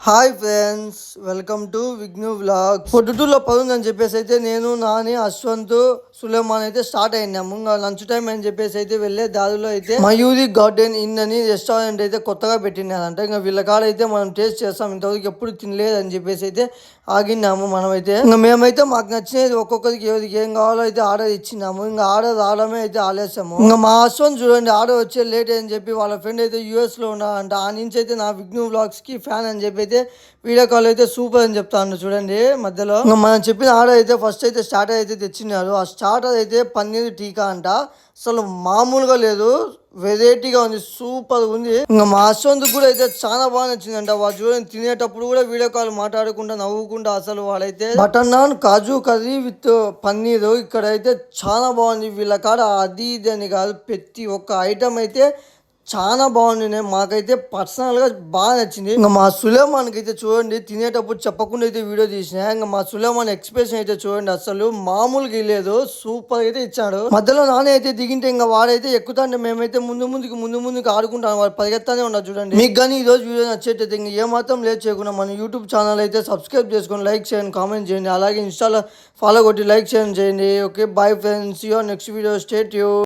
Hi friends, welcome to Vighnu vlog. పొద్దుటూరులో పదుందని చెప్పేసి అయితే నేను నాని అశ్వంత్ సులేమాన్ అయితే స్టార్ట్ అయినాము. ఇంకా లంచ్ టైం అని చెప్పేసి అయితే వెళ్ళే దారిలో అయితే మయూరి గార్డెన్ ఇన్ అని రెస్టారెంట్ అయితే కొత్తగా పెట్టినారంట. ఇంకా వీళ్ళ కాడ అయితే మనం టేస్ట్ చేస్తాం, ఇంతవరకు ఎప్పుడు తినలేదు అని చెప్పేసి అయితే ఆగినాము. మనమైతే ఇంకా మేమైతే మాకు నచ్చినది ఒక్కొక్కరికి ఎవరికి ఏం కావాలో అయితే ఆర్డర్ ఇచ్చినాము. ఇంకా ఆర్డర్ రావడమే అయితే ఆలస్యము. ఇంకా మా అశ్వంత్ చూడండి, ఆర్డర్ వచ్చే లేట్ అని చెప్పి వాళ్ళ ఫ్రెండ్ అయితే యూఎస్ లో ఉన్నారంట. ఆ నుంచి అయితే నా విఘ్ను వ్లాగ్స్ కి ఫ్యాన్ అని చెప్పి అయితే వీడియో కాల్ అయితే సూపర్ అని చెప్తాను చూడండి. మధ్యలో మనం చెప్పిన ఆర్డర్ అయితే ఫస్ట్ అయితే స్టార్టర్ అయితే తెచ్చినారు. ఆ స్టార్టర్ అయితే పన్నీర్ టీకా అంట, అసలు మామూలుగా లేదు, వెరైటీగా ఉంది, సూపర్ ఉంది. ఇంకా మా అశ్వంత్ కూడా అయితే చాలా బాగా నచ్చిందంట. వాడు చూడండి తినేటప్పుడు కూడా వీడియో కాల్ మాట్లాడుకుంటా నవ్వుకుంటా, అసలు వాడైతే butter non kaju curry with paneer ఇక్కడ అయితే చాలా బాగుంది. వీళ్ళ కాడ అది ఇది అని కాదు, ప్రతి ఒక్క ఐటమ్ అయితే చాలా బాగుంది. మాకైతే పర్సనల్గా బాగా నచ్చింది. ఇంకా మా సులేమాన్కి అయితే చూడండి తినేటప్పుడు చెప్పకుండా అయితే వీడియో తీసిన. ఇంకా మా సులేమాన్ ఎక్స్ప్రెషన్ అయితే చూడండి, అసలు మామూలుగా లేదు, సూపర్ అయితే ఇచ్చాడు. మధ్యలో నానే అయితే దిగింటే ఇంకా వాడైతే ఎక్కుతాంటే మేమైతే ముందుకు ఆడుకుంటాం. వాడు పరిగెత్తానే ఉన్నారు చూడండి. మీకు కానీ ఈ రోజు వీడియో నచ్చేటైతే ఇంకా ఏమాత్రం లేట్ చేయకుండా మన యూట్యూబ్ ఛానల్ అయితే సబ్స్క్రైబ్ చేసుకొని లైక్ చేయండి, కామెంట్ చేయండి, అలాగే ఇన్స్టాలో ఫాలో కొట్టి లైక్ చేయండి. Okay, bye friends, your next video, stay tuned.